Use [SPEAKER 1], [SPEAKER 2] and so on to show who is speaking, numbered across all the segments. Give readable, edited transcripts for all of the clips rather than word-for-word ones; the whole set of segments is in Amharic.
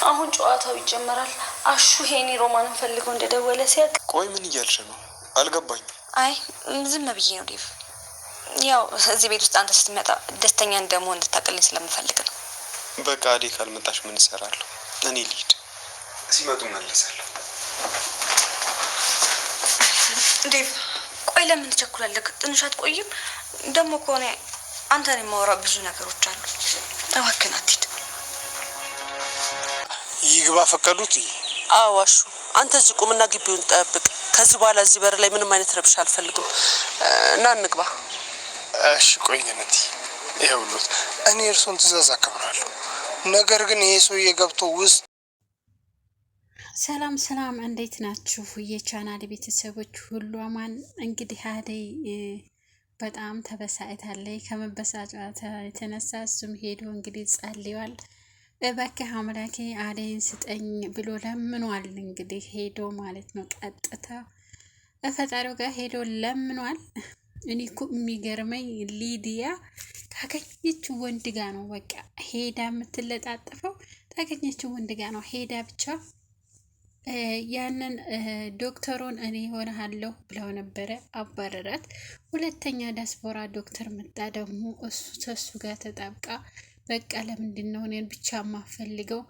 [SPEAKER 1] አሁን ጨዋታው ይጀመራል። አሹ ሄኒ ሮማንን ፈልገው እንደደወለ ሲያቅ
[SPEAKER 2] ቆይ ምን እያልሽ ነው? አልገባኝም።
[SPEAKER 1] አይ ዝም ብዬ ነው ዴቭ። ያው እዚህ ቤት ውስጥ አንተ ስትመጣ ደስተኛ እንደመሆን እንድታቀልኝ ስለምፈልግ ነው።
[SPEAKER 2] በቃ አዴ ካልመጣሽ ምን እሰራለሁ? እኔ ልሂድ፣ ሲመጡ መለሳለሁ።
[SPEAKER 1] ዴቭ ቆይ ለምን ትቸኩላለህ? ትንሽ አትቆይም? ደግሞ ከሆነ አንተን የማወራ ብዙ ነገሮች አሉ። እባክህን አትሂድ።
[SPEAKER 2] ይግባ ፈቀዱት?
[SPEAKER 3] አዎ አሹ፣ አንተ እዚህ ቁምና ግቢውን ጠብቅ። ከዚህ በኋላ እዚህ በር ላይ ምንም አይነት ረብሻ አልፈልግም። እና እንግባ።
[SPEAKER 2] እሺ ቆይ ገነቲ፣ ይኸውልዎት እኔ እርሶን ትእዛዝ አከብራለሁ። ነገር ግን ይሄ ሰውዬ ገብቶ ውስጥ
[SPEAKER 4] ሰላም ሰላም፣ እንዴት ናችሁ የቻናል ቤተሰቦች ሁሉ አማን? እንግዲህ አደይ በጣም ተበሳጭታለች። ከመበሳጫታ የተነሳ እሱም ሄዶ እንግዲህ ጸልዋል። እባክህ አምላኬ አደይን ስጠኝ ብሎ ለምኗል። እንግዲህ ሄዶ ማለት ነው ቀጥታ ፈጣሪው ጋር ሄዶ ለምኗል። እኔ እኮ የሚገርመኝ ሊዲያ ካገኘችው ወንድ ጋር ነው በቃ ሄዳ የምትለጣጠፈው። ታገኘችው ወንድ ጋር ነው ሄዳ ብቻ ያንን ዶክተሩን እኔ ሆነሃለሁ ብለው ነበረ፣ አባረራት። ሁለተኛ ዲያስፖራ ዶክተር መጣ ደግሞ እሱ ጋር ተጣብቃ በቃ ለምንድን ነው እኔን ብቻ የማፈልገው?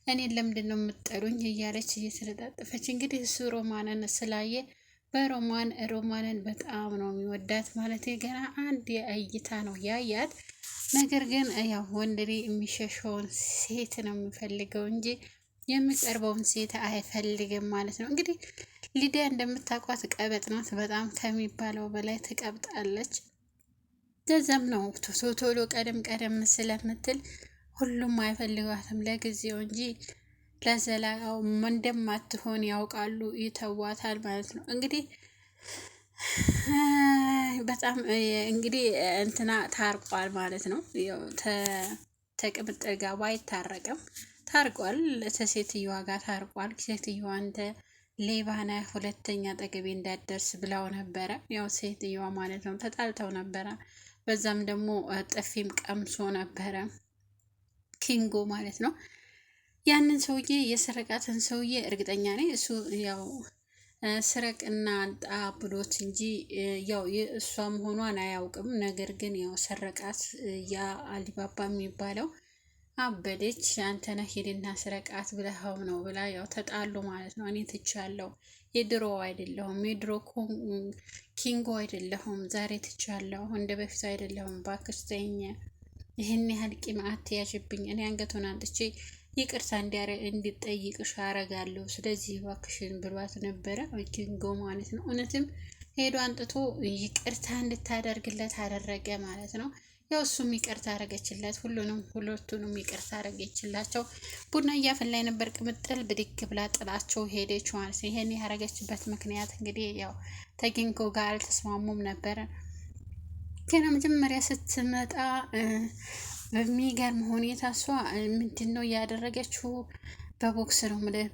[SPEAKER 4] እኔን ለምንድን ነው የምጠሉኝ? እያለች እየተለጣጠፈች እንግዲህ እሱ ሮማንን ስላየ ሮማንን በጣም ነው የሚወዳት ማለት ገና አንድ የእይታ ነው ያያት። ነገር ግን ያው ወንድ የሚሸሸውን ሴት ነው የሚፈልገው እንጂ የሚቀርበውን ሴት አይፈልግም ማለት ነው። እንግዲህ ሊዲያ እንደምታውቋት ቀበጥ ናት፣ በጣም ከሚባለው በላይ ትቀብጣለች። ለዛም ነው ቶሎ ቀደም ስለምትል ሁሉም አይፈልጓትም ለጊዜው እንጂ ለዘላው እንደማትሆን ያውቃሉ፣ ይተዋታል ማለት ነው። እንግዲህ በጣም እንግዲህ እንትና ታርቋል ማለት ነው። ተቅምጥል ጋር ባይታረቅም ታርቋል። ተሴትዮዋ ጋር ታርቋል። ሴትዮዋ አንተ ሌባ ነህ፣ ሁለተኛ አጠገቤ እንዳትደርስ ብላው ነበረ። ያው ሴትዮዋ ማለት ነው ተጣልተው ነበረ። በዛም ደግሞ ጥፊም ቀምሶ ነበረ ኪንጎ ማለት ነው። ያንን ሰውዬ የሰረቃትን ሰውዬ እርግጠኛ ነኝ እሱ ያው ስረቅና አንጣ ብሎት እንጂ ያው እሷ መሆኗን አያውቅም። ነገር ግን ያው ሰረቃት። ያ አሊባባ የሚባለው አበደች። አንተ ነህ ሄድና ስረቃት ብለኸው ነው ብላ ያው ተጣሉ ማለት ነው። እኔ ትቻለሁ፣ የድሮ አይደለሁም፣ የድሮ ኪንጎ አይደለሁም፣ ዛሬ ትቻለሁ፣ እንደ በፊቱ አይደለሁም፣ እባክሽ ተይኝ፣ ይህን ያህል ቂም አትያዥብኝ፣ እኔ አንገቱን አንጥቼ ይቅርታ እንዲጠይቅሽ አረጋለሁ፣ ስለዚህ እባክሽን ብሏት ነበረ ኪንጎ ማለት ነው። እውነትም ሄዶ አንጥቶ ይቅርታ እንድታደርግለት አደረገ ማለት ነው። ያው እሱም ይቅርታ አረገችለት፣ ሁለቱንም ይቅርታ አረገችላቸው። ቡና እያፈላች ነበር። ቅምጥል ብድግ ብላ ጥላቸው ሄደች ማለት ነው። ይሄን ያረገችበት ምክንያት እንግዲህ ያው ከኪንጎ ጋር አልተስማሙም ነበረ። ገና መጀመሪያ ስትመጣ በሚገርም ሁኔታ እሷ ምንድን ነው እያደረገችው? በቦክስ ነው ምልህ፣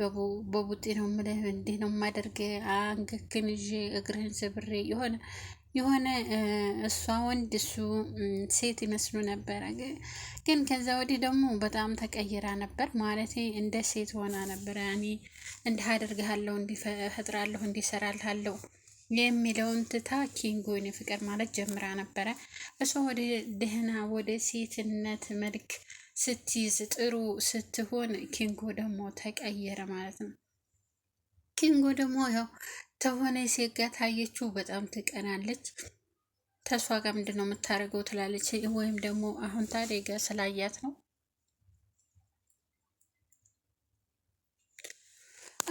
[SPEAKER 4] በቡጤ ነው ምልህ፣ እንዲህ ነው የማደርግ፣ አንገክን ይዤ እግርህን ስብሬ የሆነ እሷ ወንድ እሱ ሴት ይመስሉ ነበረ። ግን ከዛ ወዲህ ደግሞ በጣም ተቀይራ ነበር ማለት እንደ ሴት ሆና ነበረ። እኔ እንዲህ አደርግሃለሁ፣ እንዲፈጥራለሁ፣ እንዲሰራልሃለሁ የሚለውን ትታ ኪንጎን ፍቅር ማለት ጀምራ ነበረ። እሷ ወደ ደህና ወደ ሴትነት መልክ ስትይዝ ጥሩ ስትሆን ኪንጎ ደግሞ ተቀየረ ማለት ነው። ኪንጎ ደግሞ ያው ተሆነ ሴት ጋር ታየችው በጣም ትቀናለች። ተሷ ጋር ምንድን ነው የምታደርገው ትላለች። ወይም ደግሞ አሁን ታዲያ ጋር ስላያት ነው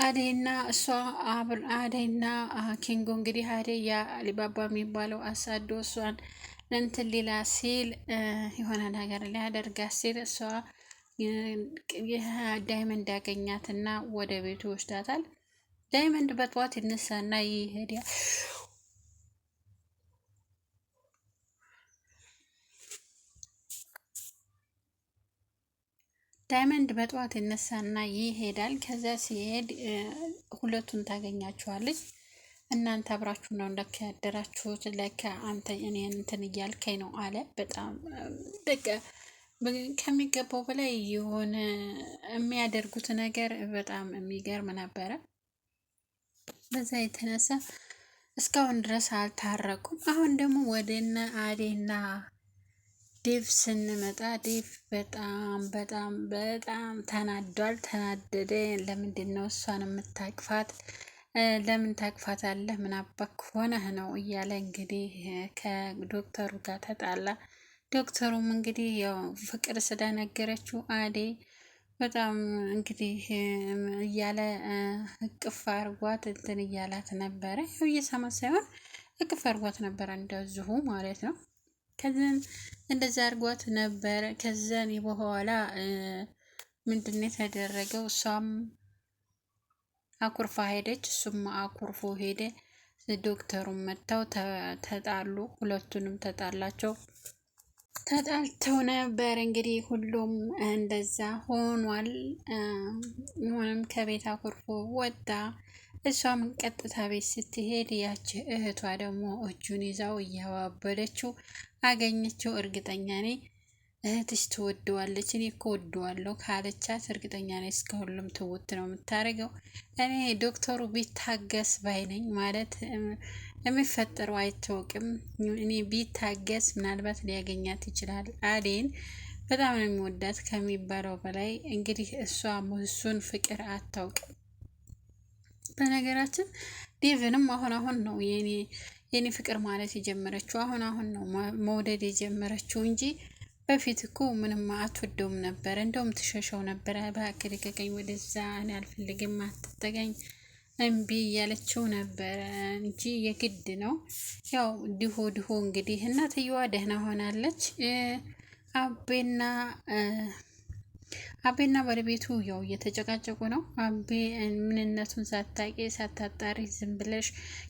[SPEAKER 4] አደይና እሷ አደይና ኪንጎ እንግዲህ አደይ ያ አሊባባ የሚባለው አሳዶ እሷን እንትን ሌላ ሲል የሆነ ነገር ሊያደርጋት ሲል እሷ ዳይመንድ ያገኛትና ወደ ቤቱ ይወስዳታል። ዳይመንድ በጠዋት ይነሳና ይሄዳል። ዳይመንድ በጠዋት ይነሳና ይሄዳል። ከዛ ሲሄድ ሁለቱን ታገኛቸዋለች። እናንተ አብራችሁ ነው ለካ ያደራችሁት፣ ለካ አንተ እኔን እንትን እያልከኝ ነው አለ። በጣም በቃ ከሚገባው በላይ የሆነ የሚያደርጉት ነገር በጣም የሚገርም ነበረ። በዛ የተነሳ እስካሁን ድረስ አልታረቁም። አሁን ደግሞ ወደነ አዴና ዴቭ ስንመጣ ዴቭ በጣም በጣም በጣም ተናዷል፣ ተናደደ። ለምንድን ነው እሷን የምታቅፋት? ለምን ታቅፋታለህ? ምን አባክ ሆነህ ነው እያለ እንግዲህ ከዶክተሩ ጋር ተጣላ። ዶክተሩም እንግዲህ ያው ፍቅር ስለነገረችው አዴ በጣም እንግዲህ እያለ እቅፍ አርጓት እንትን እያላት ነበረ። ያው እየሰማ ሳይሆን እቅፍ አርጓት ነበረ እንደዚሁ ማለት ነው። ከዛን እንደዛ አርጓት ነበረ። ከዛን በኋላ ምንድን ነው የተደረገው? እሷም አኩርፋ ሄደች፣ እሱም አኩርፎ ሄደ። ዶክተሩም መጥተው ተጣሉ። ሁለቱንም ተጣላቸው። ተጣልተው ነበር እንግዲህ ሁሉም እንደዛ ሆኗል። ሆኖም ከቤት አኩርፎ ወጣ። እሷም ቀጥታ ቤት ስትሄድ ያች እህቷ ደግሞ እጁን ይዛው እያባበለችው አገኘችው። እርግጠኛ ነኝ እህትሽ ትወደዋለች፣ እኔ እኮ ወደዋለሁ ካለቻት እርግጠኛ ነኝ እስከ ሁሉም ትውት ነው የምታደርገው። እኔ ዶክተሩ ቢታገስ ባይነኝ ማለት የሚፈጠረው አይታወቅም። እኔ ቢታገስ ምናልባት ሊያገኛት ይችላል። አዴን በጣም ነው የሚወዳት ከሚባለው በላይ። እንግዲህ እሷ እሱን ፍቅር አታውቅም። በነገራችን ዴቭንም አሁን ነው የኔ ፍቅር ማለት የጀመረችው። አሁን ነው መውደድ የጀመረችው እንጂ በፊት እኮ ምንም አትወደውም ነበረ። እንደውም ትሸሸው ነበረ። በአክል ከቀኝ ወደዛ እኔ አልፈልግም፣ አትጠጋኝ፣ እምቢ እያለችው ነበረ እንጂ የግድ ነው። ያው ድሆ እንግዲህ እናትየዋ ደህና ሆናለች። አቤና ባለቤቱ ያው እየተጨቃጨቁ ነው። አቤ ምንነቱን ሳታቂ ሳታጣሪ ዝም ብለሽ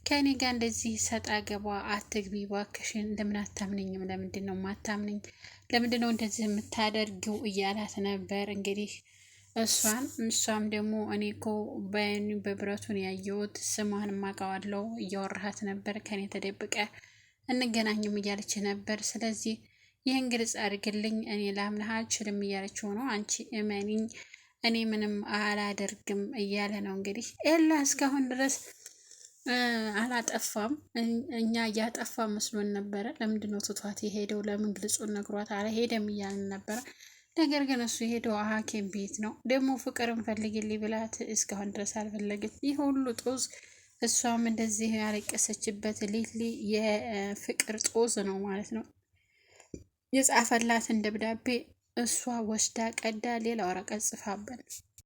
[SPEAKER 4] ከእኔ ጋር እንደዚህ ሰጣ ገባ አትግቢ ባክሽን፣ ለምን አታምነኝም? ለምንድን ነው ማታምነኝ? ለምንድን ነው እንደዚህ የምታደርጊው? እያላት ነበር እንግዲህ እሷም ደግሞ እኔ እኮ በብረቱን ያየሁት ስሟን ማውቀዋለሁ እያወራሃት ነበር፣ ከኔ ተደብቀ እንገናኝም እያለች ነበር። ስለዚህ ይህን ግልጽ አድርግልኝ፣ እኔ ላምንህ አልችልም እያለችው ነው። አንቺ እመኒኝ፣ እኔ ምንም አላደርግም እያለ ነው። እንግዲህ ኤላ እስካሁን ድረስ አላጠፋም። እኛ እያጠፋ መስሎን ነበረ። ለምንድን ነው ትቷት የሄደው? ለምን ግልጹን ነግሯት አልሄደም እያልን ነበረ። ነገር ግን እሱ የሄደው ሐኪም ቤት ነው። ደግሞ ፍቅርን ፈልግልኝ ብላት እስካሁን ድረስ አልፈለገች። ይህ ሁሉ ጦዝ እሷም እንደዚህ ያለቀሰችበት ሌትሊ የፍቅር ጦዝ ነው ማለት ነው። የጻፈላትን ደብዳቤ እሷ ወስዳ ቀዳ ሌላ ወረቀት ጽፋበት